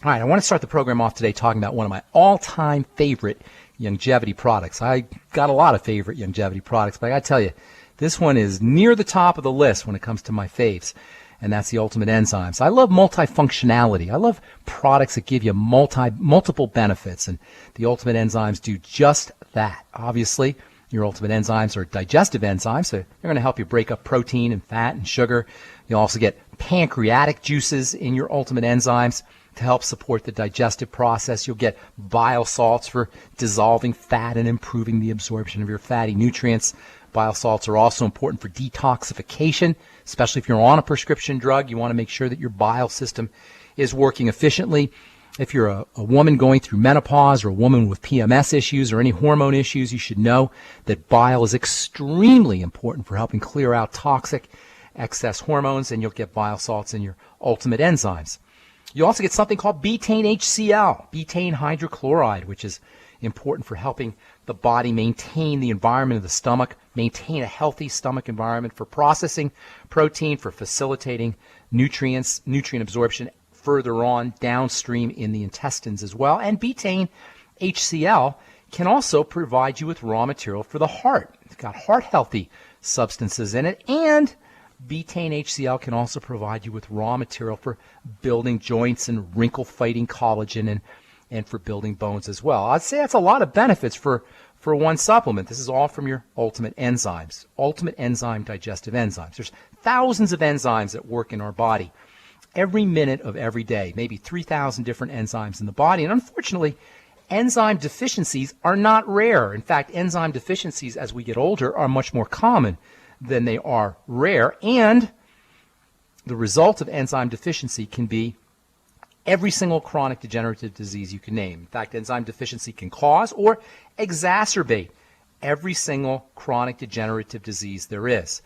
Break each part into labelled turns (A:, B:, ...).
A: All right, I want to start the program off today talking about one of my all-time favorite Youngevity products. I got a lot of favorite Youngevity products, but I got to tell you, this one is near the top of the list when it comes to my faves, and that's the Ultimate Enzymes. I love multifunctionality. I love products that give you multiple benefits, and the Ultimate Enzymes do just that. Obviously, your Ultimate Enzymes are digestive enzymes, so they're going to help you break up protein and fat and sugar. You'll also get pancreatic juices in your Ultimate Enzymes to help support the digestive process. You'll get bile salts for dissolving fat and improving the absorption of your fatty nutrients. Bile salts are also important for detoxification, especially if you're on a prescription drug. You want to make sure that your bile system is working efficiently. If you're a woman going through menopause or a woman with PMS issues or any hormone issues, you should know that bile is extremely important for helping clear out toxic excess hormones, and you'll get bile salts in your Ultimate Enzymes. You also get something called betaine HCl, betaine hydrochloride, which is important for helping the body maintain the environment of the stomach, maintain a healthy stomach environment for processing protein, for facilitating nutrient absorption further on downstream in the intestines as well. And betaine HCl can also provide you with raw material for the heart. It's got heart-healthy substances in it, and betaine HCl can also provide you with raw material for building joints and wrinkle-fighting collagen and for building bones as well. I'd say that's a lot of benefits for one supplement. This is all from your Ultimate Enzymes, Ultimate Enzyme Digestive Enzymes. There's thousands of enzymes that work in our body every minute of every day, maybe 3,000 different enzymes in the body. And unfortunately, enzyme deficiencies are not rare. In fact, enzyme deficiencies as we get older are much more common than they are rare, and the result of enzyme deficiency can be every single chronic degenerative disease you can name. In fact, enzyme deficiency can cause or exacerbate every single chronic degenerative disease there is.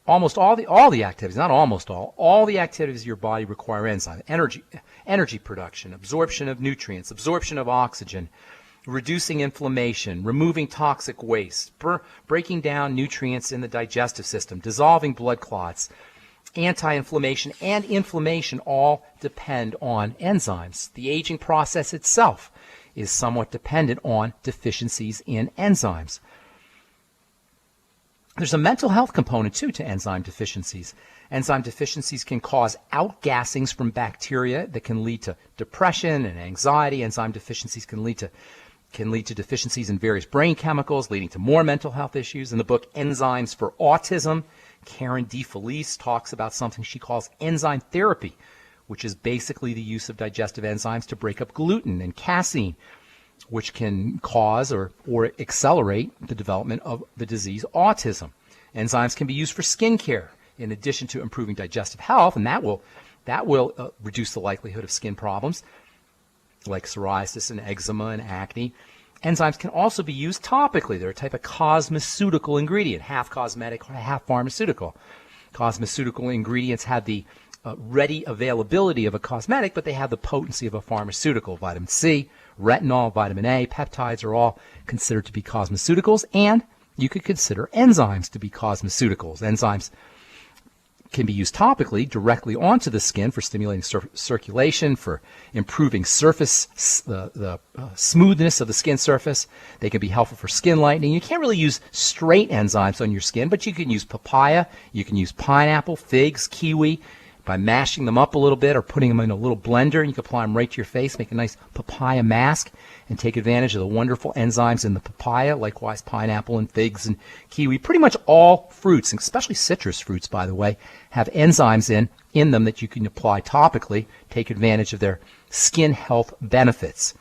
A: Almost all the activities, not almost all the activities of your body require enzyme. Energy production, absorption of nutrients, absorption of oxygen, reducing inflammation, removing toxic waste, breaking down nutrients in the digestive system, dissolving blood clots, anti-inflammation, and inflammation all depend on enzymes. The aging process itself is somewhat dependent on deficiencies in enzymes. There's a mental health component, too, to enzyme deficiencies. Enzyme deficiencies can cause outgassings from bacteria that can lead to depression and anxiety. Enzyme deficiencies can lead to deficiencies in various brain chemicals, leading to more mental health issues. In the book Enzymes for Autism, Karen DeFelice talks about something she calls enzyme therapy, which is basically the use of digestive enzymes to break up gluten and casein, which can cause or accelerate the development of the disease autism. Enzymes can be used for skin care in addition to improving digestive health, and that will reduce the likelihood of skin problems like psoriasis and eczema and acne. Enzymes can also be used topically. They're a type of cosmeceutical ingredient, half cosmetic, half pharmaceutical. Cosmeceutical ingredients have the ready availability of a cosmetic, but they have the potency of a pharmaceutical. Vitamin C, retinol, vitamin A, peptides are all considered to be cosmeceuticals, and you could consider enzymes to be cosmeceuticals. Enzymes can be used topically directly onto the skin for stimulating circulation, for improving surface, the smoothness of the skin surface. They can be helpful for skin lightening. You can't really use straight enzymes on your skin, but you can use papaya, you can use pineapple, figs, kiwi, by mashing them up a little bit or putting them in a little blender, and you can apply them right to your face, make a nice papaya mask, and take advantage of the wonderful enzymes in the papaya, likewise pineapple and figs and kiwi. Pretty much all fruits, and especially citrus fruits, by the way, have enzymes in them that you can apply topically, take advantage of their skin health benefits.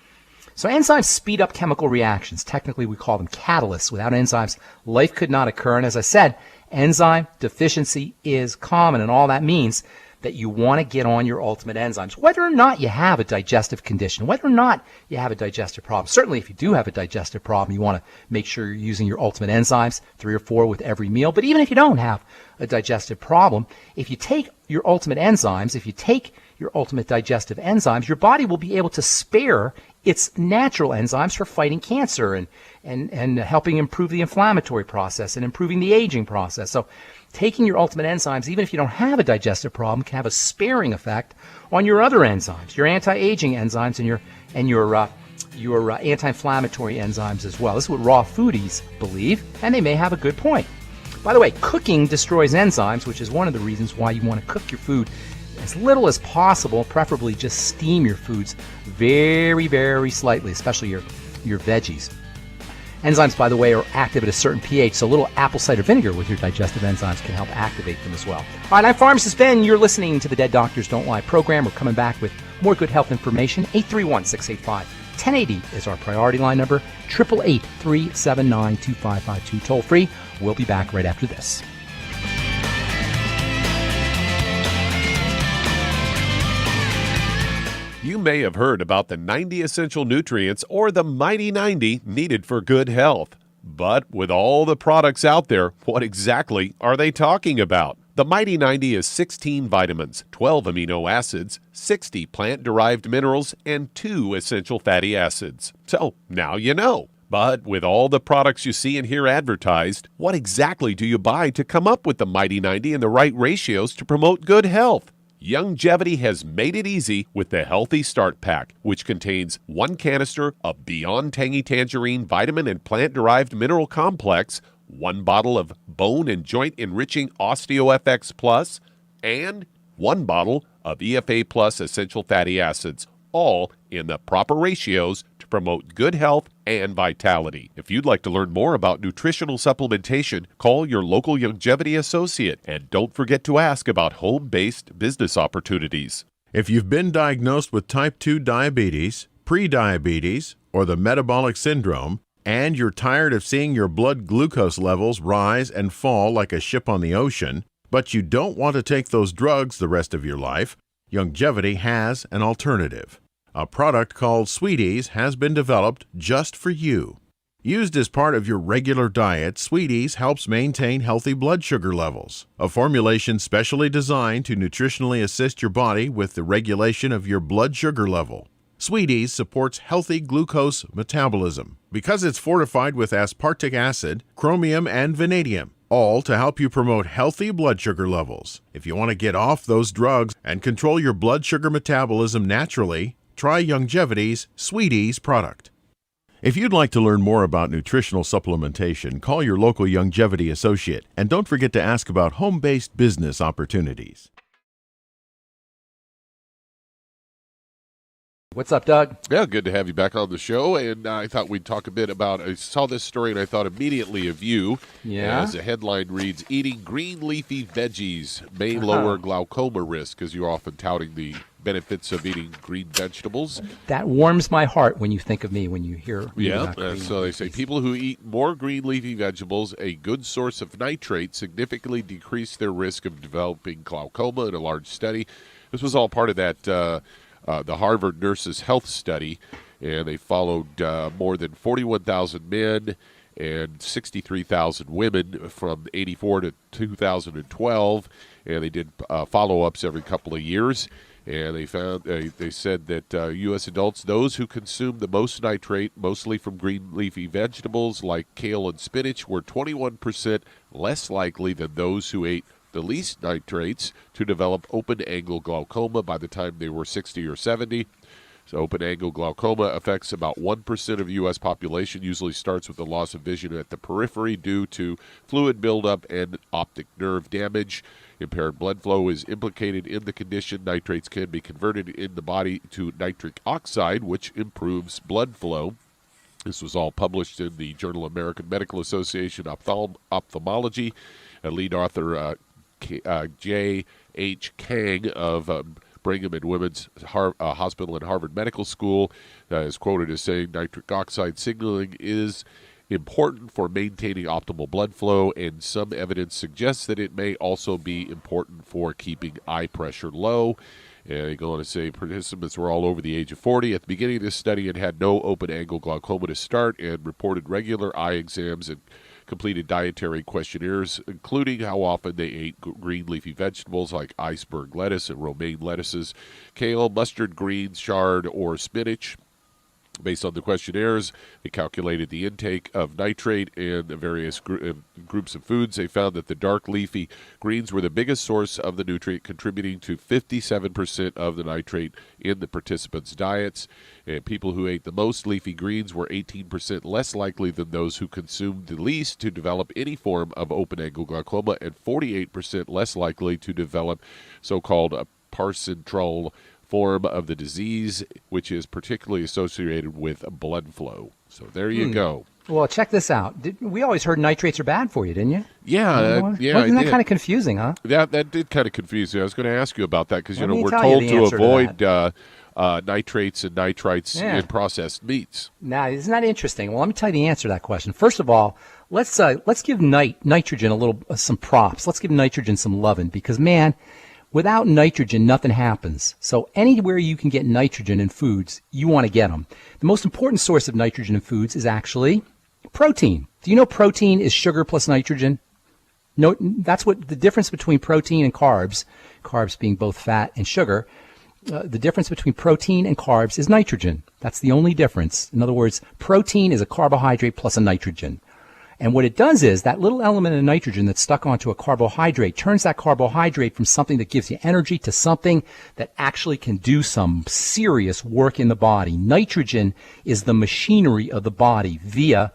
A: So enzymes speed up chemical reactions. Technically, we call them catalysts. Without enzymes, life could not occur. And as I said, enzyme deficiency is common, and all that means that you want to get on your Ultimate Enzymes, whether or not you have a digestive condition, whether or not you have a digestive problem. Certainly, if you do have a digestive problem, you want to make sure you're using your Ultimate Enzymes, 3 or 4 with every meal. But even if you don't have a digestive problem, if you take your Ultimate Enzymes, if you take your Ultimate Digestive Enzymes, your body will be able to spare its natural enzymes for fighting cancer and helping improve the inflammatory process and improving the aging process. So taking your ultimate enzymes, even if you don't have a digestive problem, can have a sparing effect on your other enzymes, your anti-aging enzymes and your anti-inflammatory enzymes as well. This is what raw foodies believe, and they may have a good point. By the way, cooking destroys enzymes, which is one of the reasons why you want to cook your food as little as possible, preferably just steam your foods very, very slightly, especially your veggies. Enzymes, by the way, are active at a certain pH, so a little apple cider vinegar with your digestive enzymes can help activate them as well. All right, I'm Pharmacist Ben. You're listening to the Dead Doctors Don't Lie program. We're coming back with more good health information. 831-685-1080 is our priority line number. 888-379-2552. Toll free. We'll be back right after this.
B: You may have heard about the 90 essential nutrients or the Mighty 90 needed for good health. But with all the products out there, what exactly are they talking about? The Mighty 90 is 16 vitamins, 12 amino acids, 60 plant-derived minerals, and 2 essential fatty acids. So now you know. But with all the products you see and hear advertised, what exactly do you buy to come up with the Mighty 90 and the right ratios to promote good health? Youngevity has made it easy with the Healthy Start Pack, which contains 1 canister of Beyond Tangy Tangerine Vitamin and Plant-Derived Mineral Complex, 1 bottle of Bone and Joint Enriching OsteoFX Plus, and 1 bottle of EFA Plus Essential Fatty Acids, all in the proper ratios to promote good health and vitality. If you'd like to learn more about nutritional supplementation, call your local Youngevity associate, and don't forget to ask about home-based business opportunities.
C: If you've been diagnosed with type 2 diabetes, prediabetes, or the metabolic syndrome, and you're tired of seeing your blood glucose levels rise and fall like a ship on the ocean, but you don't want to take those drugs the rest of your life, Youngevity has an alternative. A product called Sweeties has been developed just for you. Used as part of your regular diet, Sweeties helps maintain healthy blood sugar levels, a formulation specially designed to nutritionally assist your body with the regulation of your blood sugar level. Sweeties supports healthy glucose metabolism because it's fortified with aspartic acid, chromium, and vanadium, all to help you promote healthy blood sugar levels. If you want to get off those drugs and control your blood sugar metabolism naturally, try Youngevity's Sweeties product. If you'd like to learn more about nutritional supplementation, call your local Youngevity associate, and don't forget to ask about home-based business opportunities.
A: What's up, Doug?
B: Yeah, good to have you back on the show. And I thought we'd talk a bit about, I saw this story and I thought immediately of you.
A: Yeah.
B: As the headline reads, eating green leafy veggies may lower glaucoma risk, because you're often touting the benefits of eating green vegetables.
A: That warms my heart when you think of me, when you hear me about green
B: so they say
A: leafies.
B: people who eat more green leafy vegetables, a good source of nitrate, significantly decrease their risk of developing glaucoma in a large study. This was all part of that the Harvard Nurses Health Study, and they followed more than 41,000 men and 63,000 women from 84 to 2012, and they did follow-ups every couple of years. And they found they said that U.S. adults, those who consumed the most nitrate, mostly from green leafy vegetables like kale and spinach, were 21% less likely than those who ate the least nitrates to develop open-angle glaucoma by the time they were 60 or 70. So open-angle glaucoma affects about 1% of U.S. population, usually starts with the loss of vision at the periphery due to fluid buildup and optic nerve damage. Impaired blood flow is implicated in the condition. Nitrates can be converted in the body to nitric oxide, which improves blood flow. This was all published in the Journal of American Medical Association Ophthalmology. Lead author J. H. Kang of Brigham and Women's Hospital and Harvard Medical School is quoted as saying nitric oxide signaling is important for maintaining optimal blood flow, and some evidence suggests that it may also be important for keeping eye pressure low. And they go on to say participants were all over the age of 40. At the beginning of this study, it had no open-angle glaucoma to start and reported regular eye exams and completed dietary questionnaires, including how often they ate green leafy vegetables like iceberg lettuce and romaine lettuces, kale, mustard greens, chard, or spinach. Based on the questionnaires, they calculated the intake of nitrate in the various groups of foods. They found that the dark leafy greens were the biggest source of the nutrient, contributing to 57% of the nitrate in the participants' diets. And people who ate the most leafy greens were 18% less likely than those who consumed the least to develop any form of open-angle glaucoma, and 48% less likely to develop so-called a Parsontrol form of the disease, which is particularly associated with blood flow. So there you go.
A: Well, check this out. We always heard nitrates are bad for you, didn't you?
B: Yeah,
A: Wasn't that kind of confusing, huh?
B: That did kind of confuse me. I was going to ask you about that because
A: Let me
B: we're
A: tell you
B: told
A: the
B: to
A: answer to
B: avoid nitrates and nitrites
A: Yeah.
B: in processed meats.
A: Now, isn't that interesting? Well, let me tell you the answer to that question. First of all, let's give nitrogen some props. Let's give nitrogen some loving because, man, without nitrogen, nothing happens. So anywhere you can get nitrogen in foods, you want to get them. The most important source of nitrogen in foods is actually protein. Do you know protein is sugar plus nitrogen? No, that's what the difference between protein and carbs being both fat and sugar, the difference between protein and carbs is nitrogen. That's the only difference. In other words, protein is a carbohydrate plus a nitrogen. And what it does is that little element of nitrogen that's stuck onto a carbohydrate turns that carbohydrate from something that gives you energy to something that actually can do some serious work in the body. Nitrogen is the machinery of the body via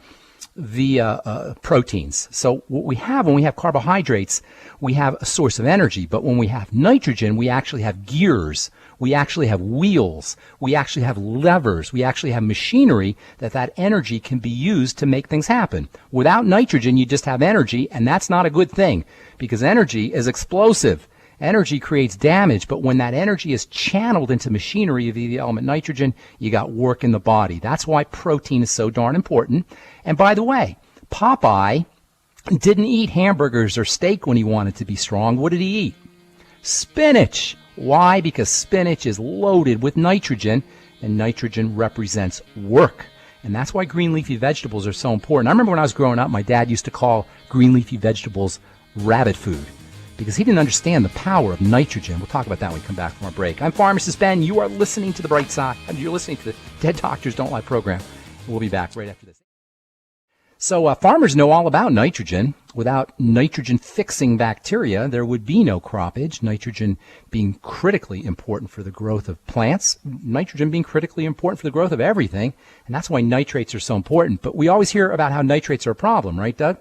A: proteins. So what we have when we have carbohydrates, we have a source of energy. But when we have nitrogen, we actually have gears. We actually have wheels. We actually have levers. We actually have machinery that energy can be used to make things happen. Without nitrogen, you just have energy, and that's not a good thing because energy is explosive. Energy creates damage, but when that energy is channeled into machinery via the element nitrogen, you got work in the body. That's why protein is so darn important. And by the way, Popeye didn't eat hamburgers or steak when he wanted to be strong. What did he eat? Spinach. Why? Because spinach is loaded with nitrogen, and nitrogen represents work. And that's why green leafy vegetables are so important. I remember when I was growing up, my dad used to call green leafy vegetables rabbit food because he didn't understand the power of nitrogen. We'll talk about that when we come back from our break. I'm Pharmacist Ben. You are listening to The Bright Side. You're listening to the Dead Doctors Don't Lie program. We'll be back right after this. So farmers know all about nitrogen. Without nitrogen-fixing bacteria, there would be no croppage. Nitrogen being critically important for the growth of plants. Nitrogen being critically important for the growth of everything. And that's why nitrates are so important. But we always hear about how nitrates are a problem, right, Doug?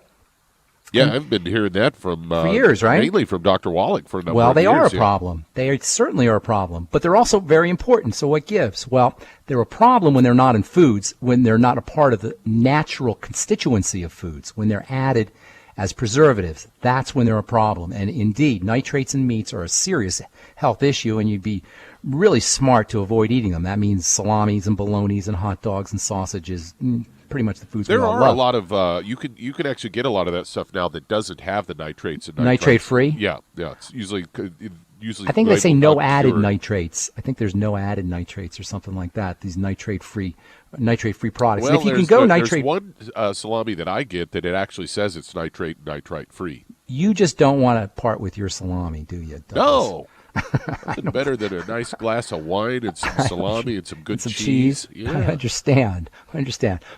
B: Yeah, I've been hearing that from
A: for years, right?
B: Mainly from Dr. Wallach for a number
A: Well,
B: of
A: they
B: years.
A: are a problem. They certainly are a problem, but they're also very important. So what gives? Well, they're a problem when they're not in foods, when they're not a part of the natural constituency of foods, when they're added as preservatives. That's when they're a problem. And indeed, nitrates in meats are a serious health issue, and you'd be really smart to avoid eating them. That means salamis and bolognas and hot dogs and sausages. Pretty much the foods we all love.
B: There are a lot of you can actually get a lot of that stuff now that doesn't have the nitrates and
A: nitrate free.
B: Yeah, it's usually.
A: I think they say no added nitrates. I think there's no added nitrates or something like that. These nitrate free products.
B: Well,
A: and if you can go nitrate,
B: there's one salami that I get that it actually says it's nitrate free.
A: You just don't want to part with your salami, do you, Douglas?
B: No. Nothing better than a nice glass of wine and some salami and some good
A: cheese.
B: Yeah.
A: I understand.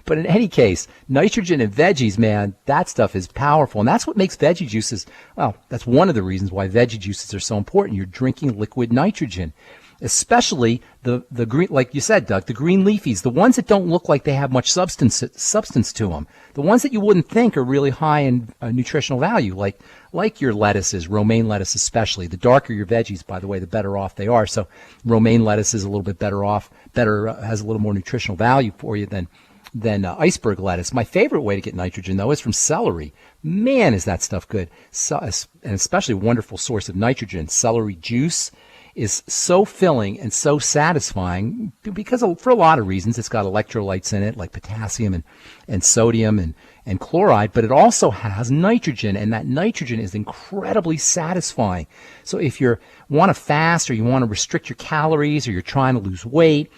A: But in any case, nitrogen in veggies, man, that stuff is powerful. And that's what makes veggie juices, well, that's one of the reasons why veggie juices are so important. You're drinking liquid nitrogen. Especially the green, like you said, Doug, the green leafies, the ones that don't look like they have much substance to them, the ones that you wouldn't think are really high in nutritional value, like your lettuces, romaine lettuce especially. The darker your veggies, by the way, the better off they are. So romaine lettuce is a little bit better off, has a little more nutritional value for you than iceberg lettuce. My favorite way to get nitrogen, though, is from celery. Man, is that stuff good. So, and especially a wonderful source of nitrogen. Celery juice is so filling and so satisfying because for a lot of reasons. It's got electrolytes in it like potassium and sodium and chloride, but it also has nitrogen, and that nitrogen is incredibly satisfying. So if you want to fast or you want to restrict your calories or you're trying to lose weight,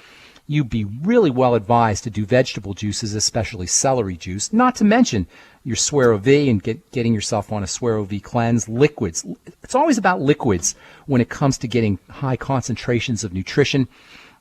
A: you'd be really well advised to do vegetable juices, especially celery juice, not to mention your Suero V and getting yourself on a Suero V cleanse. Liquids. It's always about liquids when it comes to getting high concentrations of nutrition.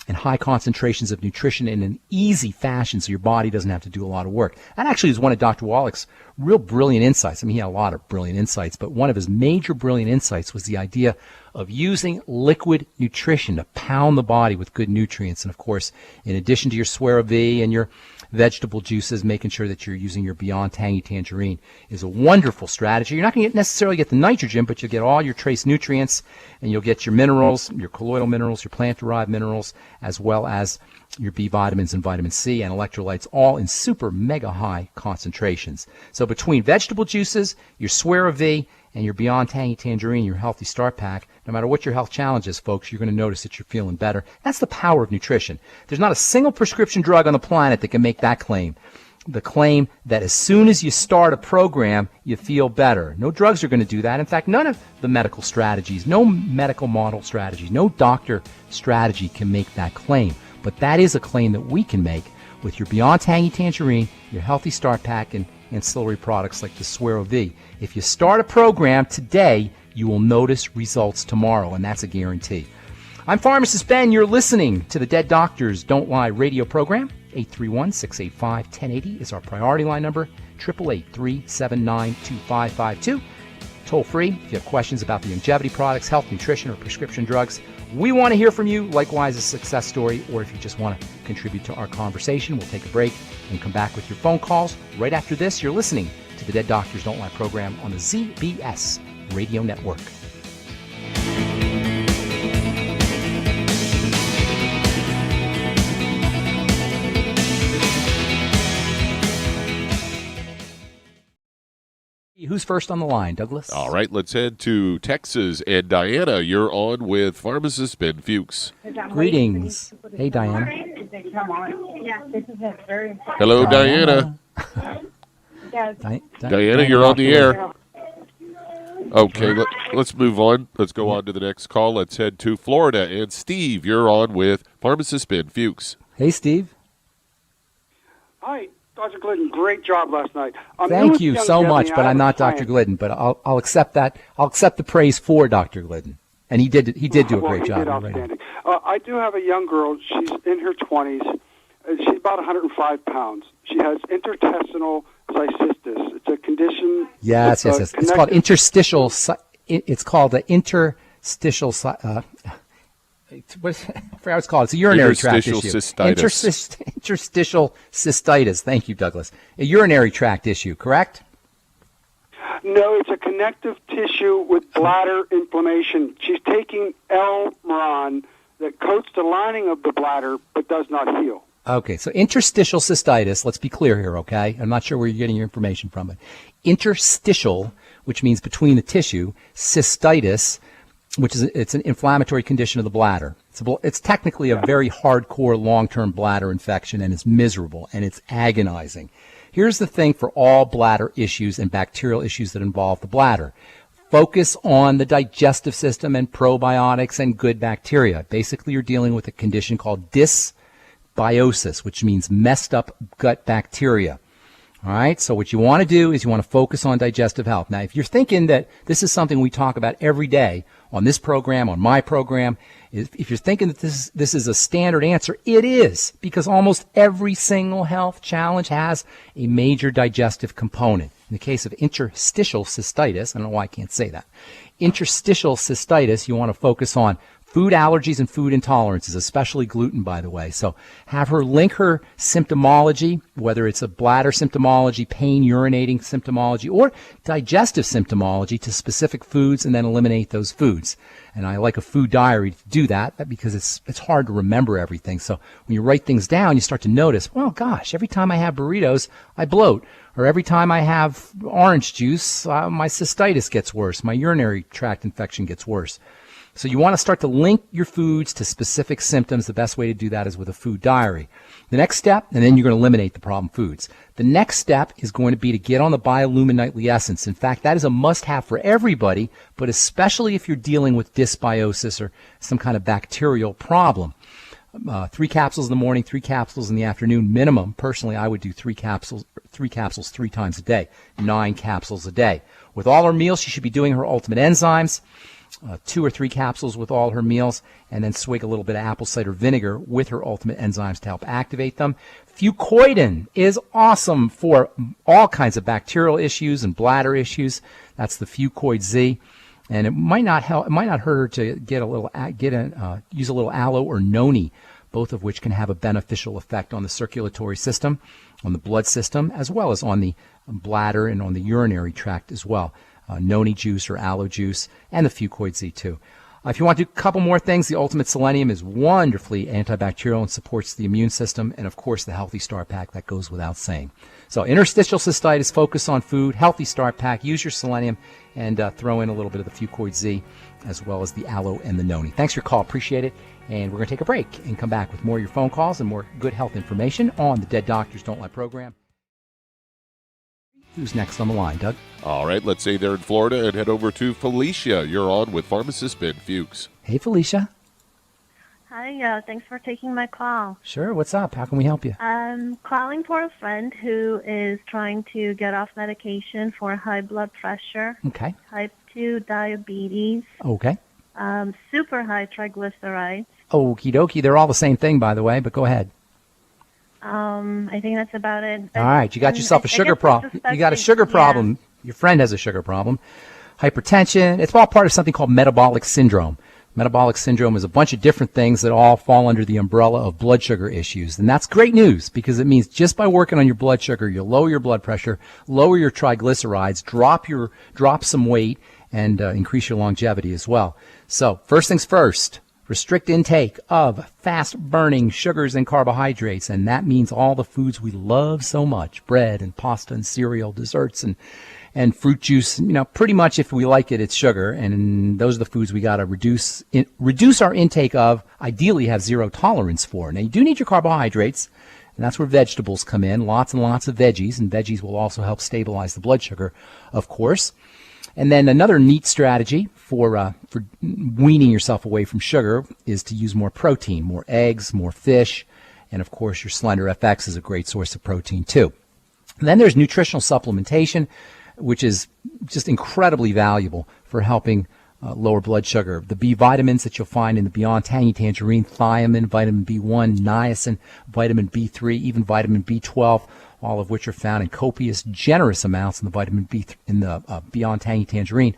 A: and high concentrations of nutrition in an easy fashion so your body doesn't have to do a lot of work. That actually is one of Dr. Wallach's real brilliant insights. I mean, he had a lot of brilliant insights, but one of his major brilliant insights was the idea of using liquid nutrition to pound the body with good nutrients. And of course, in addition to your Suero V and your vegetable juices, making sure that you're using your Beyond Tangy Tangerine is a wonderful strategy. You're not going to necessarily get the nitrogen, but you'll get all your trace nutrients, and you'll get your minerals, your colloidal minerals, your plant-derived minerals, as well as your B vitamins and vitamin C and electrolytes, all in super mega high concentrations. So between vegetable juices, your Suero V, and your Beyond Tangy Tangerine, your Healthy Start Pack, no matter what your health challenge is, folks, you're going to notice that you're feeling better. That's the power of nutrition. There's not a single prescription drug on the planet that can make that claim. The claim that as soon as you start a program, you feel better. No drugs are going to do that. In fact, none of the medical strategies, no medical model strategies, no doctor strategy can make that claim. But that is a claim that we can make with your Beyond Tangy Tangerine, your Healthy Start Pack, and ancillary products like the Suero V. If you start a program today, you will notice results tomorrow, and that's a guarantee. I'm Pharmacist Ben. You're listening to the Dead Doctors Don't Lie radio program. 831-685-1080 is our priority line number. 888-379-2552. Toll free if you have questions about the Youngevity products, health, nutrition, or prescription drugs. We want to hear from you. Likewise, a success story, or if you just want to contribute to our conversation. We'll take a break and come back with your phone calls. Right after this, you're listening to the Dead Doctors Don't Lie program on the ZBS Radio Network. Who's first on the line, Douglas?
B: All right, let's head to Texas. And Diana, you're on with Pharmacist Ben Fuchs.
A: Greetings. Hey, Diana.
B: Hello, Diana. Diana, you're on the air. Okay, let's move on. Let's go on to the next call. Let's head to Florida. And Steve, you're on with Pharmacist Ben Fuchs.
A: Hey, Steve.
D: Hi. Dr. Glidden, great job last night.
A: Thank you so much, but I'm not Dr. Glidden. But I'll accept that. I'll accept the praise for Dr. Glidden, and he did do a great job.
D: Did outstanding. I do have a young girl. She's in her 20s. She's about 105 pounds. She has interstitial cystis. It's a condition.
A: Yes. It's called interstitial. It's called the interstitial. I forgot what it's called. It's a urinary tract issue. Interstitial cystitis. Thank you, Douglas. A urinary tract issue, correct?
D: No, it's a connective tissue with bladder inflammation. She's taking Elmeron that coats the lining of the bladder but does not heal.
A: Okay, so interstitial cystitis, let's be clear here, okay? I'm not sure where you're getting your information from, but interstitial, which means between the tissue, cystitis, which is it's an inflammatory condition of the bladder. It's technically a very hardcore long-term bladder infection, and it's miserable, and it's agonizing. Here's the thing for all bladder issues and bacterial issues that involve the bladder. Focus on the digestive system and probiotics and good bacteria. Basically, you're dealing with a condition called dysbiosis, which means messed up gut bacteria. All right, so what you want to do is you want to focus on digestive health. Now, if you're thinking that this is something we talk about every day on this program, on my program, if you're thinking that this is a standard answer, it is, because almost every single health challenge has a major digestive component. In the case of interstitial cystitis, I don't know why I can't say that. Interstitial cystitis, you want to focus on food allergies and food intolerances, especially gluten, by the way. So have her link her symptomology, whether it's a bladder symptomology, pain urinating symptomology, or digestive symptomology, to specific foods, and then eliminate those foods. And I like a food diary to do that because it's hard to remember everything. So when you write things down, you start to notice, well, gosh, every time I have burritos, I bloat. Or every time I have orange juice, my cystitis gets worse. My urinary tract infection gets worse. So you want to start to link your foods to specific symptoms. The best way to do that is with a food diary. The next step, and then you're going to eliminate the problem foods. The next step is going to be to get on the Biolumin Nightly Essence. In fact, that is a must-have for everybody, but especially if you're dealing with dysbiosis or some kind of bacterial problem. 3 capsules in the morning, 3 capsules in the afternoon minimum. Personally, I would do 3 capsules 3 times a day, 9 capsules a day. With all her meals, she should be doing her ultimate enzymes. 2 or 3 capsules with all her meals, and then swig a little bit of apple cider vinegar with her ultimate enzymes to help activate them. Fucoidan is awesome for all kinds of bacterial issues and bladder issues. That's the Fucoid Z. And it might not help. It might not hurt her to use a little aloe or noni, both of which can have a beneficial effect on the circulatory system, on the blood system, as well as on the bladder and on the urinary tract as well. Noni juice or aloe juice, and the Fucoid Z too. If you want to do a couple more things, the Ultimate Selenium is wonderfully antibacterial and supports the immune system, and of course the Healthy Start Pack, that goes without saying. So interstitial cystitis, focus on food, Healthy Start Pack, use your selenium, and throw in a little bit of the Fucoid Z, as well as the aloe and the noni. Thanks for your call, appreciate it, and we're going to take a break and come back with more of your phone calls and more good health information on the Dead Doctors Don't Lie program. Who's next on the line, Doug?
B: All right, let's stay there in Florida and head over to Felicia. You're on with pharmacist Ben Fuchs.
A: Hey, Felicia.
E: Hi, thanks for taking my call.
A: Sure, what's up? How can we help you?
E: I'm calling for a friend who is trying to get off medication for high blood pressure,
A: Okay.
E: type 2 diabetes,
A: Okay.
E: super high triglycerides.
A: Okie dokie. They're all the same thing, by the way, but go ahead.
E: I think that's about it.
A: All right, you got yourself a sugar problem. You got a sugar problem. Your friend has a sugar problem. Hypertension. It's all part of something called metabolic syndrome. Metabolic syndrome is a bunch of different things that all fall under the umbrella of blood sugar issues. And that's great news because it means just by working on your blood sugar, you'll lower your blood pressure, lower your triglycerides, drop some weight, and increase your longevity as well. So first things first, restrict intake of fast-burning sugars and carbohydrates, and that means all the foods we love so much, bread and pasta and cereal, desserts and fruit juice. You know, pretty much if we like it, it's sugar, and those are the foods we got to reduce our intake of, ideally have zero tolerance for. Now, you do need your carbohydrates, and that's where vegetables come in, lots and lots of veggies, and veggies will also help stabilize the blood sugar, of course. And then another neat strategy for weaning yourself away from sugar is to use more protein, more eggs, more fish, and of course your Slender FX is a great source of protein too. And then there's nutritional supplementation, which is just incredibly valuable for helping lower blood sugar. The B vitamins that you'll find in the Beyond Tangy Tangerine, thiamine, vitamin B1, niacin, vitamin B3, even vitamin B12, all of which are found in copious, generous amounts in the vitamin B in the Beyond Tangy Tangerine,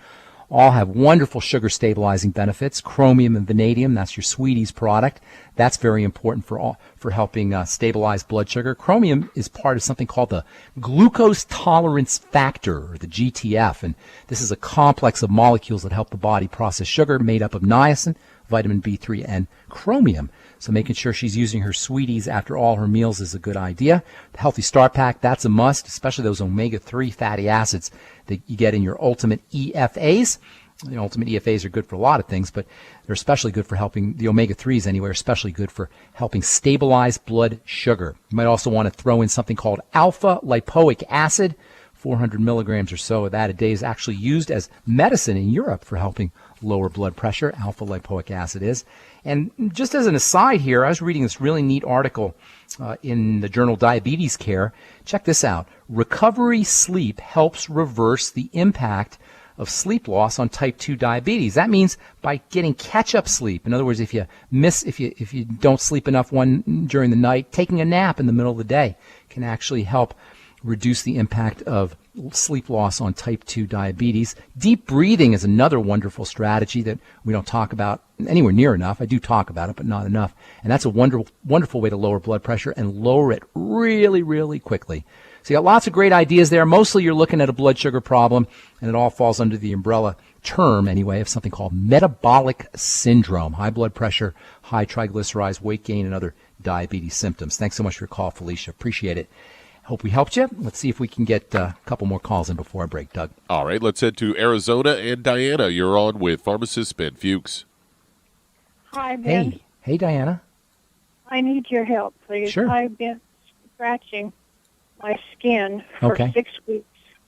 A: all have wonderful sugar stabilizing benefits. Chromium and vanadium, that's your Sweeties product. That's very important for helping stabilize blood sugar. Chromium is part of something called the glucose tolerance factor, or the GTF, and this is a complex of molecules that help the body process sugar made up of niacin, vitamin B3, and chromium. So making sure she's using her Sweeties after all her meals is a good idea. The Healthy Start Pack, that's a must, especially those omega-3 fatty acids that you get in your Ultimate EFAs. The Ultimate EFAs are good for a lot of things, but they're especially good for helping, the omega-3s anyway, are especially good for helping stabilize blood sugar. You might also want to throw in something called alpha lipoic acid. 400 milligrams or so of that a day is actually used as medicine in Europe for helping lower blood pressure. Alpha lipoic acid is. And just as an aside here, I was reading this really neat article in the journal Diabetes Care. Check this out. Recovery sleep helps reverse the impact of sleep loss on type 2 diabetes. That means by getting catch-up sleep. In other words, if you don't sleep enough during the night, taking a nap in the middle of the day can actually help reduce the impact of sleep loss on type 2 diabetes. Deep breathing is another wonderful strategy that we don't talk about anywhere near enough. I do talk about it, but not enough. And that's a wonderful way to lower blood pressure and lower it really, really quickly. So you got lots of great ideas there. Mostly you're looking at a blood sugar problem, and it all falls under the umbrella term, anyway, of something called metabolic syndrome. High blood pressure, high triglycerides, weight gain, and other diabetes symptoms. Thanks so much for your call, Felicia. Appreciate it. Hope we helped you. Let's see if we can get a couple more calls in before I break, Doug.
B: All right, let's head to Arizona. And Diana, you're on with pharmacist Ben Fuchs.
F: Hi, Ben.
A: Hey, Diana.
F: I need your help, please.
A: Sure.
F: I've been scratching my skin for 6 weeks.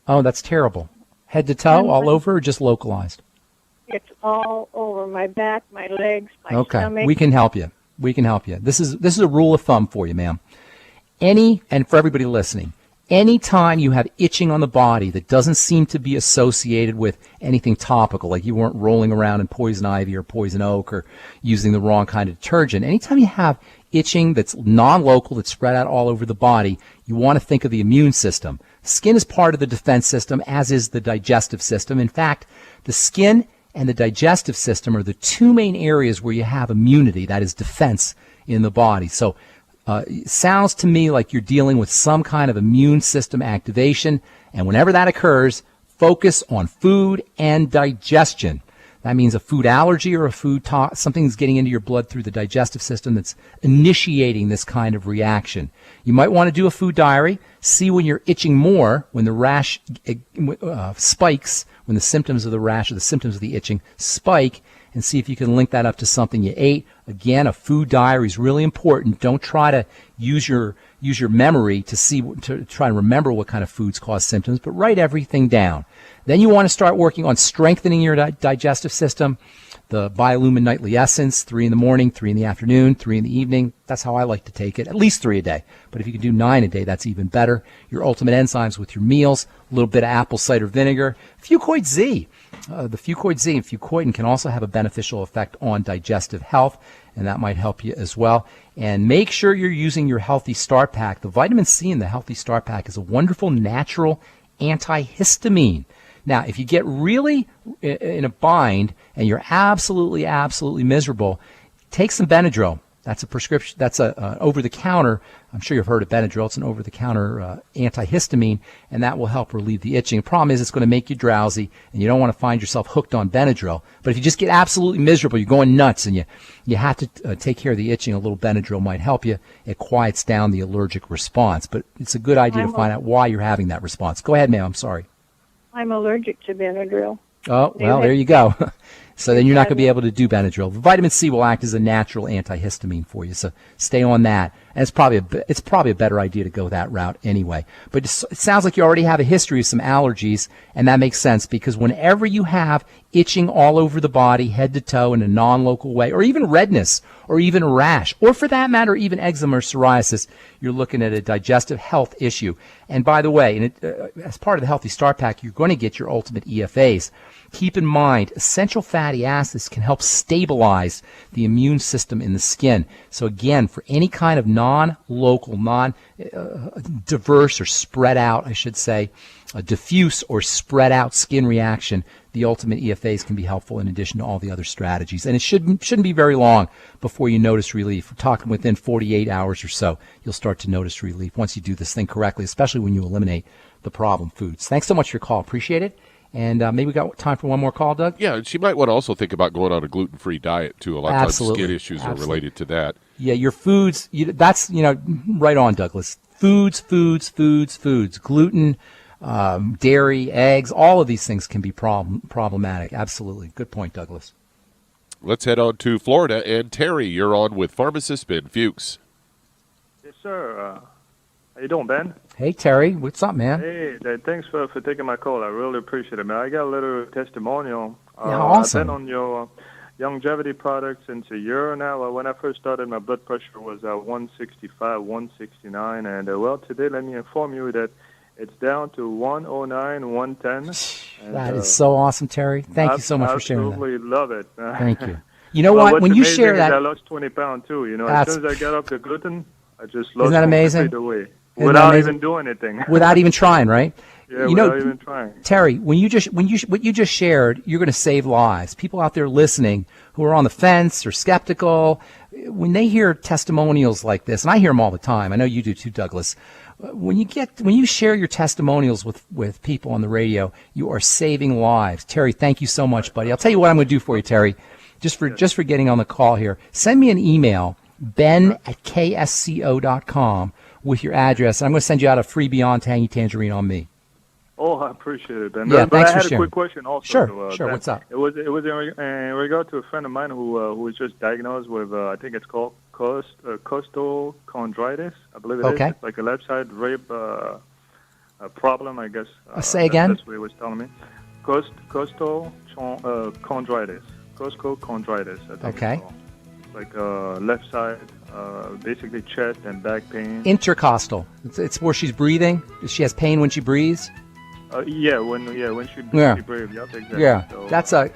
A: Oh, that's terrible. Head to toe, all over, or just localized?
F: It's all over my back, my legs, my stomach.
A: We can help you. This is a rule of thumb for you, ma'am. And for everybody listening, anytime you have itching on the body that doesn't seem to be associated with anything topical, like you weren't rolling around in poison ivy or poison oak or using the wrong kind of detergent, anytime you have itching that's non-local, that's spread out all over the body, you want to think of the immune system. Skin is part of the defense system, as is the digestive system. In fact, the skin and the digestive system are the two main areas where you have immunity, that is defense in the body. So it sounds to me like you're dealing with some kind of immune system activation, and whenever that occurs, focus on food and digestion. That means a food allergy or a food something's getting into your blood through the digestive system that's initiating this kind of reaction. You might want to do a food diary, see when you're itching more, when the rash spikes, when the symptoms of the rash or the symptoms of the itching spike, and see if you can link that up to something you ate. Again, a food diary is really important. Don't try to use your memory to try to remember what kind of foods cause symptoms, but write everything down. Then you want to start working on strengthening your digestive system. The Biolumin Nightly Essence, 3 in the morning, 3 in the afternoon, 3 in the evening. That's how I like to take it, at least 3 a day. But if you can do 9 a day, that's even better. Your Ultimate Enzymes with your meals, a little bit of apple cider vinegar, Fucoid Z. The Fucoid Z and Fucoidin can also have a beneficial effect on digestive health, and that might help you as well. And make sure you're using your Healthy Start Pack. The vitamin C in the Healthy Start Pack is a wonderful natural antihistamine. Now, if you get really in a bind and you're absolutely, absolutely miserable, take some Benadryl. That's a prescription. That's a over-the-counter. I'm sure you've heard of Benadryl. It's an over-the-counter antihistamine, and that will help relieve the itching. The problem is it's going to make you drowsy, and you don't want to find yourself hooked on Benadryl. But if you just get absolutely miserable, you're going nuts, and you have to take care of the itching, a little Benadryl might help you. It quiets down the allergic response. But it's a good idea to find out why you're having that response. Go ahead, ma'am. I'm sorry.
F: I'm allergic to Benadryl.
A: Oh, well, there you go. So then you're not going to be able to do Benadryl. Vitamin C will act as a natural antihistamine for you, so stay on that. And it's probably a better idea to go that route anyway. But it sounds like you already have a history of some allergies, and that makes sense because whenever you have itching all over the body, head to toe in a non-local way, or even redness, or even rash, or for that matter, even eczema or psoriasis, you're looking at a digestive health issue. And by the way, as part of the Healthy Start Pack, you're going to get your Ultimate EFAs. Keep in mind, essential fatty acids can help stabilize the immune system in the skin. So again, for any kind of non-local, non-diverse or spread out, I should say, a diffuse or spread out skin reaction, the Ultimate EFAs can be helpful in addition to all the other strategies. And it shouldn't be very long before you notice relief. We're talking within 48 hours or so, you'll start to notice relief once you do this thing correctly, especially when you eliminate the problem foods. Thanks so much for your call. Appreciate it. And maybe we got time for one more call, Doug?
B: Yeah, she might want to also think about going on a gluten-free diet, too. A lot of times skin issues are related to that.
A: Yeah, your foods, that's, right on, Douglas. Foods. Gluten, dairy, eggs, all of these things can be problematic. Absolutely. Good point, Douglas.
B: Let's head on to Florida. And Terry, you're on with pharmacist Ben Fuchs.
G: Yes, sir. How you doing, Ben?
A: Hey, Terry. What's up, man?
G: Hey, thanks for taking my call. I really appreciate it, man. I got a little testimonial.
A: Yeah, awesome.
G: I've been on your Youngevity product since a year now. When I first started, my blood pressure was 165, 169. And, today, let me inform you that it's down to 109, 110. And,
A: that is so awesome, Terry. Thank you so much for sharing that.
G: Absolutely love it.
A: Thank you. You know what? When you share that,
G: I lost 20 pounds, too. As soon as I got off the gluten, I just lost
A: Isn't that amazing?
G: Straight away. Without even doing anything.
A: Without even trying, right?
G: Yeah, without even trying.
A: Terry, what you just shared, you're going to save lives. People out there listening who are on the fence or skeptical, when they hear testimonials like this, and I hear them all the time. I know you do too, Douglas. When you share your testimonials with people on the radio, you are saving lives. Terry, thank you so much, buddy. I'll tell you what I'm going to do for you, Terry, just for getting on the call here. Send me an email, ben@ksco.com. with your address, and I'm going to send you out a free Beyond Tangy Tangerine on me.
G: Oh, I appreciate it, Ben.
A: Yeah,
G: but
A: thanks
G: I had
A: for
G: a
A: sharing.
G: quick question also.
A: Sure.
G: Ben.
A: What's up?
G: It was in regard to a friend of mine who was just diagnosed with, I think it's called costochondritis. I believe it is. It's like a left side rib problem, I guess.
A: Say again?
G: That's what he was telling me. Costochondritis. Costochondritis, I think it's called. like left side, basically chest and back pain.
A: Intercostal. It's where she's breathing. She has pain when she breathes.
G: When she breathes. Yep, exactly.
A: Yeah,
G: so,
A: that's a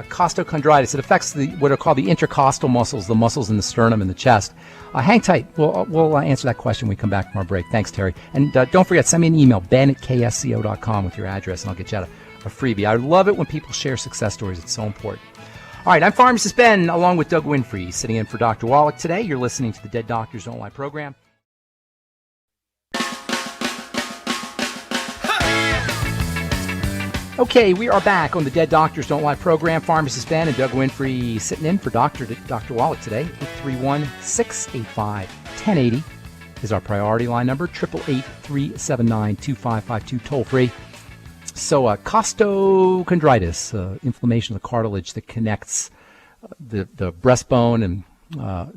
A: costochondritis. It affects what are called the intercostal muscles, the muscles in the sternum and the chest. Hang tight. We'll answer that question when we come back from our break. Thanks, Terry. And don't forget, send me an email, ben@ksco.com with your address, and I'll get you out a freebie. I love it when people share success stories. It's so important. All right, I'm Pharmacist Ben, along with Doug Winfrey, sitting in for Dr. Wallach today. You're listening to the Dead Doctors Don't Lie program. Okay, we are back on the Dead Doctors Don't Lie program. Pharmacist Ben and Doug Winfrey sitting in for Dr. Wallach today. 831-685-1080 is our priority line number. 888-379-2552, toll free. So costochondritis, inflammation of the cartilage that connects the breastbone and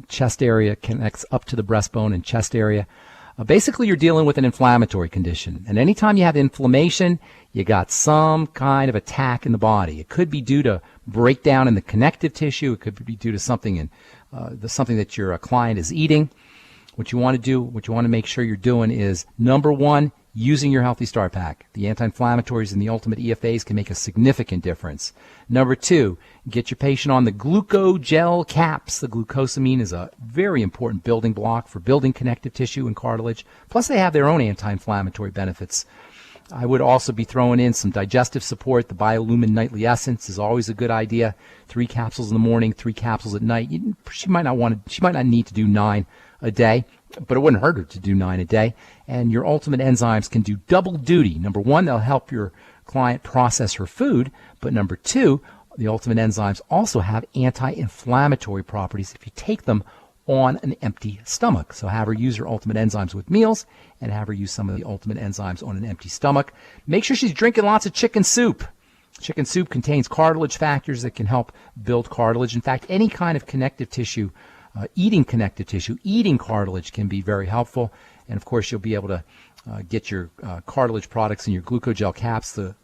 A: chest area, connects up to the breastbone and chest area. Basically, you're dealing with an inflammatory condition. And anytime you have inflammation, you got some kind of attack in the body. It could be due to breakdown in the connective tissue. It could be due to something something that your client is eating. What you want to do, what you want to make sure you're doing is, number one, using your Healthy Start Pack. The anti-inflammatories and the ultimate EFAs can make a significant difference. Number two, get your patient on the glucogel caps. The glucosamine is a very important building block for building connective tissue and cartilage. Plus, they have their own anti-inflammatory benefits. I would also be throwing in some digestive support. The Biolumin Nightly Essence is always a good idea. 3 capsules in the morning, 3 capsules at night. She might not need to do 9 a day, but it wouldn't hurt her to do 9 a day. And your ultimate enzymes can do double duty. Number one, they'll help your client process her food. But number two, the ultimate enzymes also have anti-inflammatory properties if you take them on an empty stomach. So have her use her ultimate enzymes with meals and have her use some of the ultimate enzymes on an empty stomach. Make sure she's drinking lots of chicken soup. Chicken soup contains cartilage factors that can help build cartilage. In fact, any kind of connective tissue, eating cartilage can be very helpful. And of course, you'll be able to get your cartilage products in your glucogel caps. The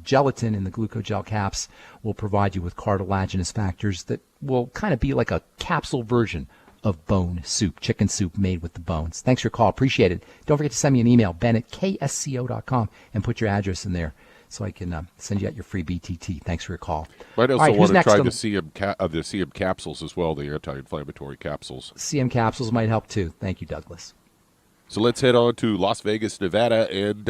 A: gelatin in the glucogel caps will provide you with cartilaginous factors that will kind of be like a capsule version of bone soup, chicken soup made with the bones. Thanks for your call. Appreciate it. Don't forget to send me an email, ben@ksco.com, and put your address in there so I can send you out your free BTT. Thanks for your call.
B: Might also want to try the CM capsules as well, the anti-inflammatory capsules.
A: CM capsules might help too. Thank you, Douglas.
B: So let's head on to Las Vegas, Nevada, and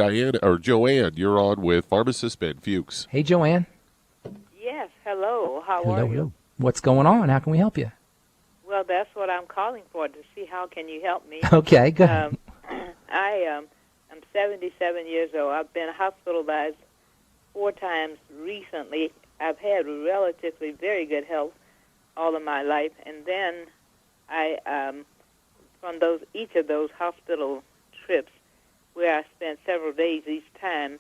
B: Joanne, you're on with Pharmacist Ben Fuchs.
A: Hey, Joanne.
H: Yes, hello. How are you?
A: Hello. What's going on? How can we help you?
H: Well, that's what I'm calling for, to see how can you help me.
A: Okay, good.
H: I'm 77 years old. I've been hospitalized 4 times recently. I've had relatively very good health all of my life, and then I from each of those hospital trips where I spent several days each time,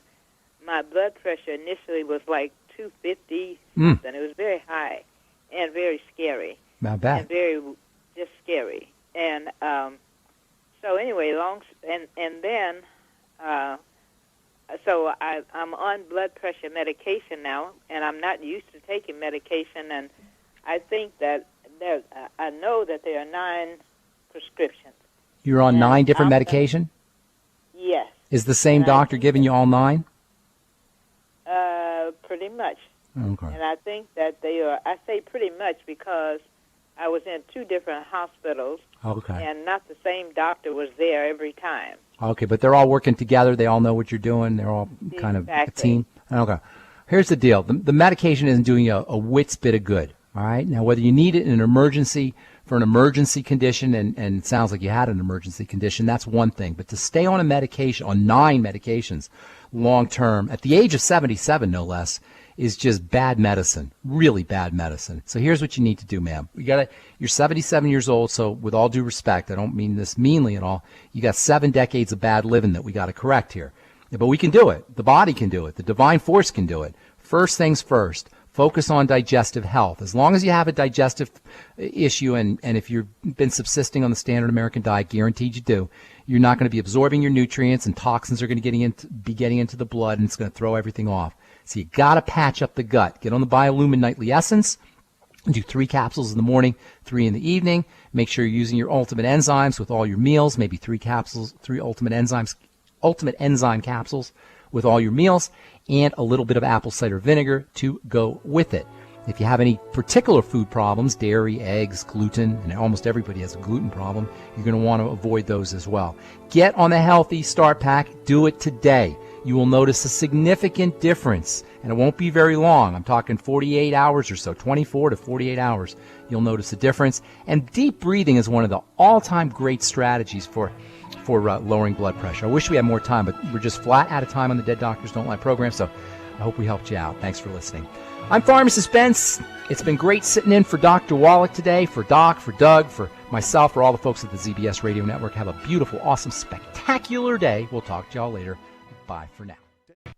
H: my blood pressure initially was like 250 something. It was very high and very scary.
A: Not bad.
H: And very just scary. And so anyway, so I'm on blood pressure medication now, and I'm not used to taking medication, and I think that I know that there are 9 prescriptions.
A: You're on 9 different medication?
H: Yes.
A: Is the same doctor giving you all 9?
H: Pretty much.
A: Okay.
H: And I think that they are, I say pretty much because I was in 2 different hospitals.
A: Okay.
H: And not the same doctor was there every time.
A: Okay, but they're all working together. They all know what you're doing. They're all kind of a team. Okay. Here's the deal. The medication isn't doing you a whit's bit of good. All right. Now, whether you need it in an emergency for an emergency condition, and it sounds like you had an emergency condition, that's one thing. But to stay on a medication, on 9 medications, long term, at the age of 77, no less, is just bad medicine, really bad medicine. So here's what you need to do, ma'am. You're 77 years old, so with all due respect, I don't mean this meanly at all, you got 7 decades of bad living that we got to correct here. But we can do it. The body can do it. The divine force can do it. First things first, focus on digestive health. As long as you have a digestive issue, and if you've been subsisting on the standard American diet, guaranteed you do, you're not going to be absorbing your nutrients, and toxins are going to be getting into the blood, and it's going to throw everything off. So you got to patch up the gut. Get on the Biolumin Nightly Essence. Do 3 capsules in the morning, 3 in the evening. Make sure you're using your ultimate enzymes with all your meals, maybe 3 capsules, 3 ultimate enzyme capsules with all your meals, and a little bit of apple cider vinegar to go with it. If you have any particular food problems, dairy, eggs, gluten, and almost everybody has a gluten problem, you're going to want to avoid those as well. Get on the Healthy Start Pack. Do it today. You will notice a significant difference, and it won't be very long. I'm talking 48 hours or so, 24 to 48 hours. You'll notice a difference. And deep breathing is one of the all-time great strategies for lowering blood pressure. I wish we had more time, but we're just flat out of time on the Dead Doctors Don't Lie program, so I hope we helped you out. Thanks for listening. I'm Pharmacist Ben. It's been great sitting in for Dr. Wallach today, for Doc, for Doug, for myself, for all the folks at the ZBS Radio Network. Have a beautiful, awesome, spectacular day. We'll talk to y'all later. Bye for now.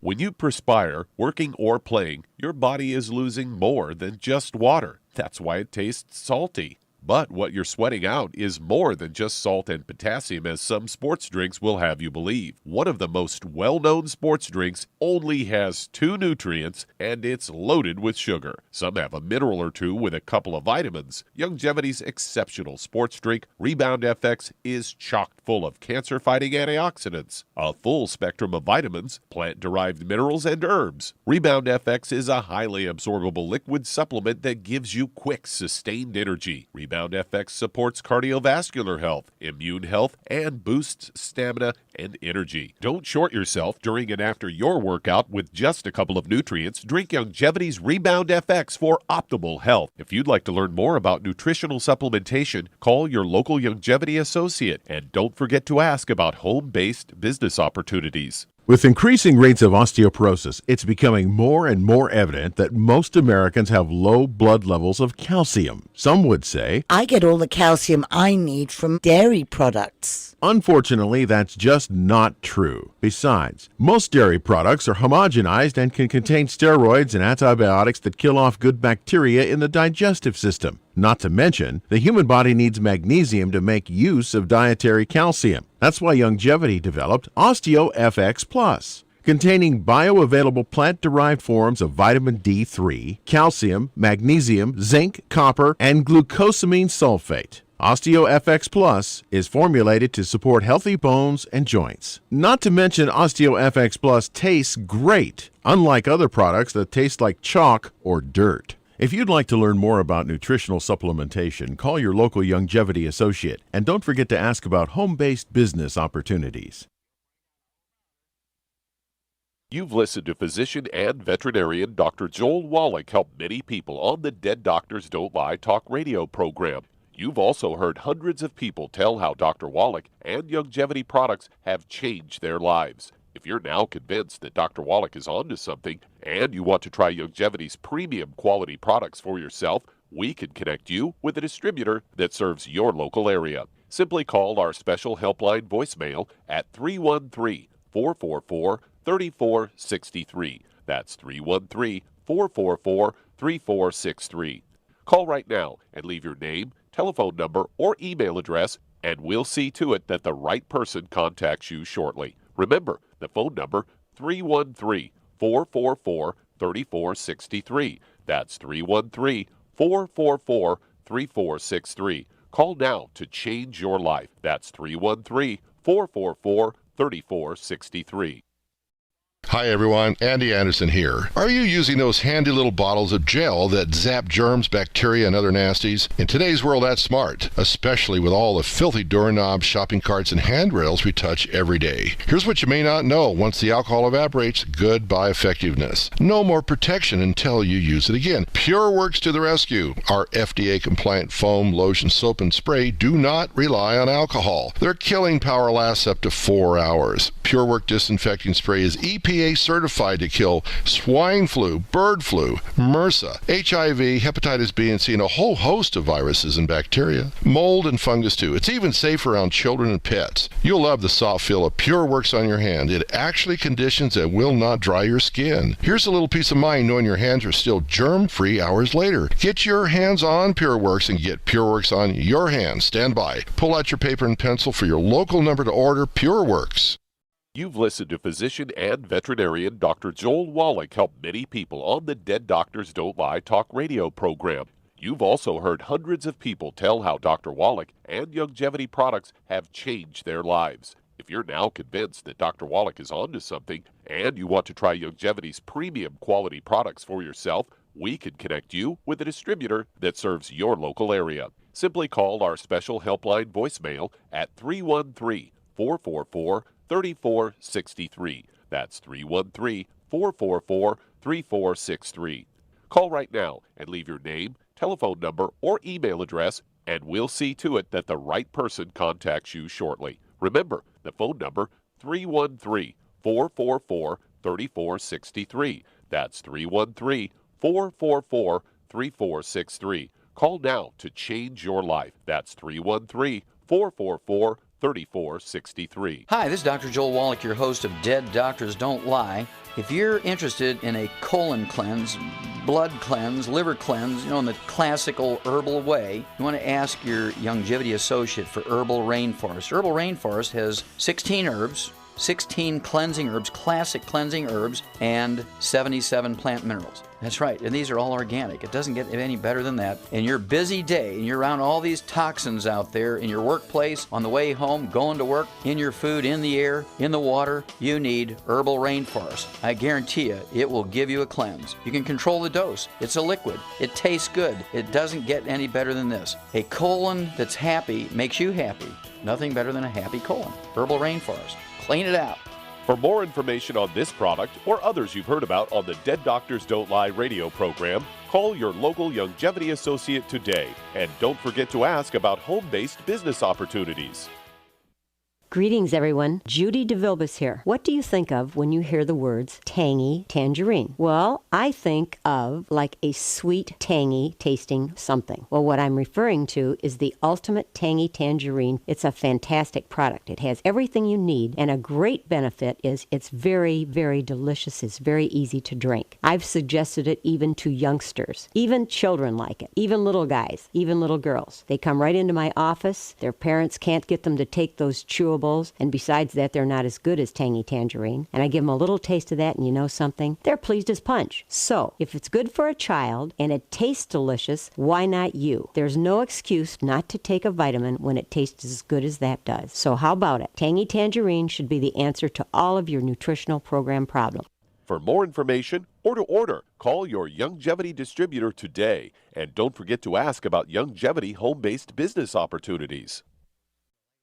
B: When you perspire, working or playing, your body is losing more than just water. That's why it tastes salty. But what you're sweating out is more than just salt and potassium, as some sports drinks will have you believe. One of the most well-known sports drinks only has 2 nutrients, and it's loaded with sugar. Some have a mineral or 2 with a couple of vitamins. Youngevity's exceptional sports drink, Rebound FX, is chock full of cancer-fighting antioxidants, a full spectrum of vitamins, plant-derived minerals, and herbs. Rebound FX is a highly absorbable liquid supplement that gives you quick, sustained energy. Rebound FX supports cardiovascular health, immune health, and boosts stamina and energy. Don't short yourself during and after your workout with just a couple of nutrients. Drink Youngevity's Rebound FX for optimal health. If you'd like to learn more about nutritional supplementation, call your local Youngevity associate, and don't forget to ask about home-based business opportunities.
C: With increasing rates of osteoporosis, it's becoming more and more evident that most Americans have low blood levels of calcium. Some would say,
I: I get all the calcium I need from dairy products.
C: Unfortunately, that's just not true. Besides, most dairy products are homogenized and can contain steroids and antibiotics that kill off good bacteria in the digestive system. Not to mention, the human body needs magnesium to make use of dietary calcium. That's why Youngevity developed OsteoFX Plus, containing bioavailable plant-derived forms of vitamin D3, calcium, magnesium, zinc, copper, and glucosamine sulfate. OsteoFX Plus is formulated to support healthy bones and joints. Not to mention, OsteoFX Plus tastes great, unlike other products that taste like chalk or dirt. If you'd like to learn more about nutritional supplementation, call your local Youngevity associate, and don't forget to ask about home-based business opportunities.
B: You've listened to physician and veterinarian Dr. Joel Wallach help many people on the Dead Doctors Don't Lie talk radio program. You've also heard hundreds of people tell how Dr. Wallach and Youngevity products have changed their lives. If you're now convinced that Dr. Wallach is onto something and you want to try Youngevity's premium quality products for yourself, we can connect you with a distributor that serves your local area. Simply call our special helpline voicemail at 313-444-3463. That's 313-444-3463. Call right now and leave your name, telephone number, or email address, and we'll see to it that the right person contacts you shortly. Remember, the phone number, 313-444-3463. That's 313-444-3463. Call now to change your life. That's 313-444-3463.
J: Hi everyone, Andy Anderson here. Are you using those handy little bottles of gel that zap germs, bacteria, and other nasties? In today's world, that's smart, especially with all the filthy doorknobs, shopping carts, and handrails we touch every day. Here's what you may not know. Once the alcohol evaporates, goodbye effectiveness. No more protection until you use it again. PureWorks to the rescue. Our FDA-compliant foam, lotion, soap, and spray do not rely on alcohol. Their killing power lasts up to 4 hours. PureWorks disinfecting spray is EPA certified to kill swine flu, bird flu, MRSA, HIV, hepatitis B and C, and a whole host of viruses and bacteria. Mold and fungus too. It's even safe around children and pets. You'll love the soft feel of PureWorks on your hand. It actually conditions and will not dry your skin. Here's a little peace of mind knowing your hands are still germ-free hours later. Get your hands on PureWorks and get PureWorks on your hands. Stand by. Pull out your paper and pencil for your local number to order PureWorks.
B: You've listened to physician and veterinarian Dr. Joel Wallach help many people on the Dead Doctors Don't Lie talk radio program. You've also heard hundreds of people tell how Dr. Wallach and Youngevity products have changed their lives. If you're now convinced that Dr. Wallach is onto something and you want to try Youngevity's premium quality products for yourself, we can connect you with a distributor that serves your local area. Simply call our special helpline voicemail at 313-444-3463. That's 313-444-3463. Call right now and leave your name, telephone number, or email address, and we'll see to it that the right person contacts you shortly. Remember, the phone number, 313-444-3463. That's 313-444-3463. Call now to change your life. That's 313-444-3463.
K: Hi, this is Dr. Joel Wallach, your host of Dead Doctors Don't Lie. If you're interested in a colon cleanse, blood cleanse, liver cleanse, in the classical herbal way, you want to ask your Youngevity associate for Herbal Rainforest. Herbal Rainforest has 16 herbs, 16 cleansing herbs, classic cleansing herbs, and 77 plant minerals. That's right, and these are all organic. It doesn't get any better than that. In your busy day, and you're around all these toxins out there, in your workplace, on the way home, going to work, in your food, in the air, in the water, you need Herbal Rainforest. I guarantee you, it will give you a cleanse. You can control the dose. It's a liquid. It tastes good. It doesn't get any better than this. A colon that's happy makes you happy. Nothing better than a happy colon. Herbal Rainforest. Clean it out.
B: For more information on this product or others you've heard about on the Dead Doctors Don't Lie radio program, call your local Youngevity associate today. And don't forget to ask about home-based business opportunities.
L: Greetings, everyone. Judy DeVilbus here. What do you think of when you hear the words tangy tangerine? Well, I think of like a sweet, tangy tasting something. Well, what I'm referring to is the Ultimate Tangy Tangerine. It's a fantastic product. It has everything you need, and a great benefit is it's very, very delicious. It's very easy to drink. I've suggested it even to youngsters. Even children like it. Even little guys. Even little girls. They come right into my office. Their parents can't get them to take those chewables, and besides that, they're not as good as Tangy Tangerine. And I give them a little taste of that, and you know something? They're pleased as punch. So, if it's good for a child and it tastes delicious, why not you? There's no excuse not to take a vitamin when it tastes as good as that does. So how about it? Tangy Tangerine should be the answer to all of your nutritional program problems.
B: For more information or to order, call your Youngevity distributor today. And don't forget to ask about Youngevity home-based business opportunities.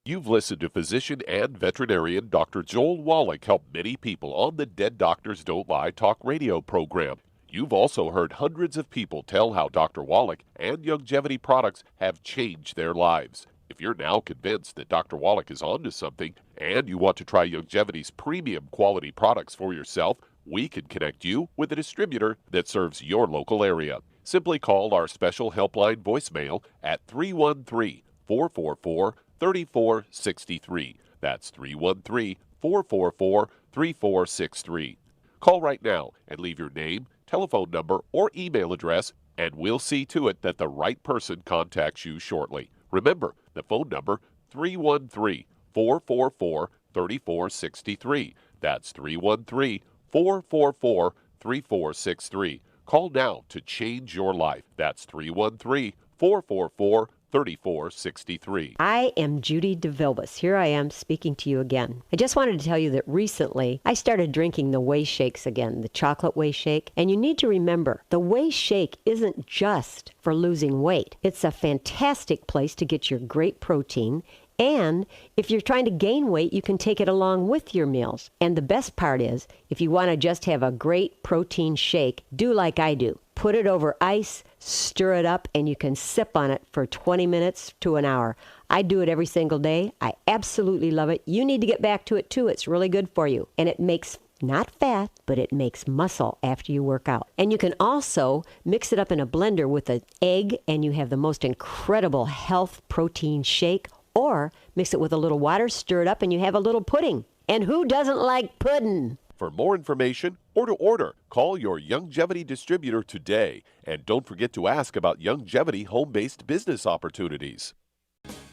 B: You've listened to physician and veterinarian Dr. Joel Wallach help many people on the Dead Doctors Don't Lie talk radio program. You've also heard hundreds of people tell how Dr. Wallach and Youngevity products have changed their lives. If you're now convinced that Dr. Wallach is onto something and you want to try Youngevity's premium quality products for yourself, we can connect you with a distributor that serves your local area. Simply call our special helpline voicemail at 313-444-3463. That's 313-444-3463. Call right now and leave your name, telephone number, or email address, and we'll see to it that the right person contacts you shortly. Remember, the phone number, 313-444-3463. That's 313-444-3463. Call now to change your life. That's 313-444-3463. 3463.
L: I am Judy DeVilbus. Here I am speaking to you again. I just wanted to tell you that recently I started drinking the Whey Shakes again, the chocolate Whey Shake. And you need to remember, the Whey Shake isn't just for losing weight. It's a fantastic place to get your great protein. And if you're trying to gain weight, you can take it along with your meals. And the best part is, if you want to just have a great protein shake, do like I do. Put it over ice, stir it up, and you can sip on it for 20 minutes to an hour. I do it every single day. I absolutely love it. You need to get back to it too. It's really good for you. And it makes not fat, but it makes muscle after you work out. And you can also mix it up in a blender with an egg, and you have the most incredible health protein shake. Or mix it with a little water, stir it up, and you have a little pudding. And who doesn't like pudding?
B: For more information or to order, call your Youngevity distributor today. And don't forget to ask about Youngevity home-based business opportunities.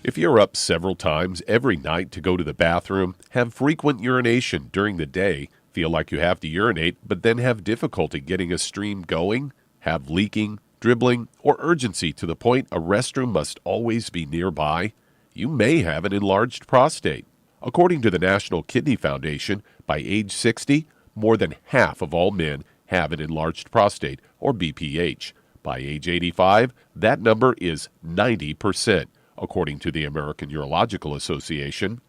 B: If you're up several times every night to go to the bathroom, have frequent urination during the day, feel like you have to urinate but then have difficulty getting a stream going, have leaking, dribbling, or urgency to the point a restroom must always be nearby, you may have an enlarged prostate. According to the National Kidney Foundation, by age 60, more than half of all men have an enlarged prostate, or BPH. By age 85, that number is 90%, according to the American Urological Association.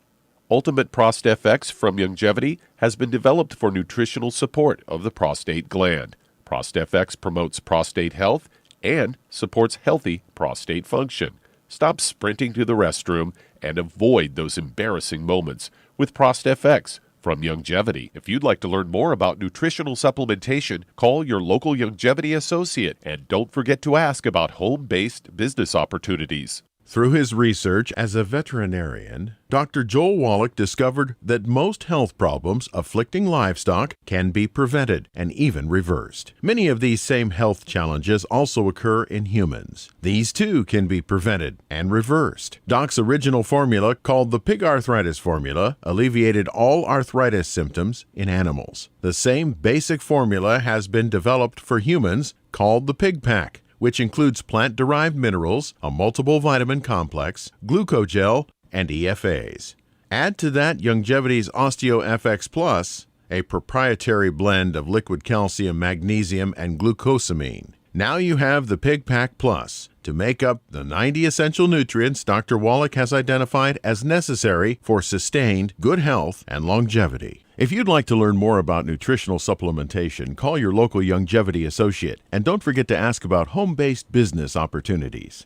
B: Ultimate ProstFX from Youngevity has been developed for nutritional support of the prostate gland. ProstFX promotes prostate health and supports healthy prostate function. Stop sprinting to the restroom and avoid those embarrassing moments with ProstFX from Youngevity. If you'd like to learn more about nutritional supplementation, call your local Youngevity associate and don't forget to ask about home-based business opportunities.
C: Through his research as a veterinarian, Dr. Joel Wallach discovered that most health problems afflicting livestock can be prevented and even reversed. Many of these same health challenges also occur in humans. These too can be prevented and reversed. Doc's original formula, called the pig arthritis formula, alleviated all arthritis symptoms in animals. The same basic formula has been developed for humans, called the Pig Pack, which includes plant-derived minerals, a multiple vitamin complex, glucogel, and EFAs. Add to that Youngevity's OsteoFX Plus, a proprietary blend of liquid calcium, magnesium, and glucosamine. Now you have the Pig Pack Plus to make up the 90 essential nutrients Dr. Wallach has identified as necessary for sustained good health and longevity. If you'd like to learn more about nutritional supplementation, call your local Youngevity associate, and don't forget to ask about home-based business opportunities.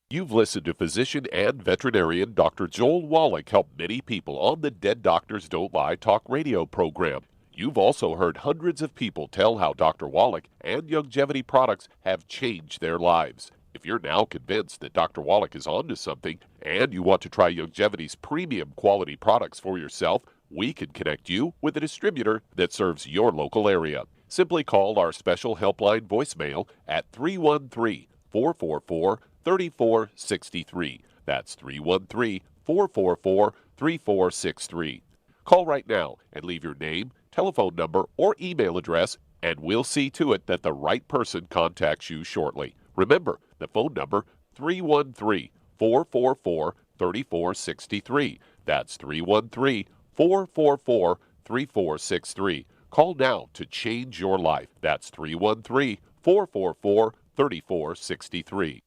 B: You've listened to physician and veterinarian Dr. Joel Wallach help many people on the Dead Doctors Don't Lie talk radio program. You've also heard hundreds of people tell how Dr. Wallach and Youngevity products have changed their lives. If you're now convinced that Dr. Wallach is onto something and you want to try Youngevity's premium quality products for yourself, we can connect you with a distributor that serves your local area. Simply call our special helpline voicemail at 313-444-3463. That's 313-444-3463. Call right now and leave your name, telephone number, or email address, and we'll see to it that the right person contacts you shortly. Remember, the phone number, 313-444-3463. That's 313-444-3463. Call now to change your life. That's 313-444-3463.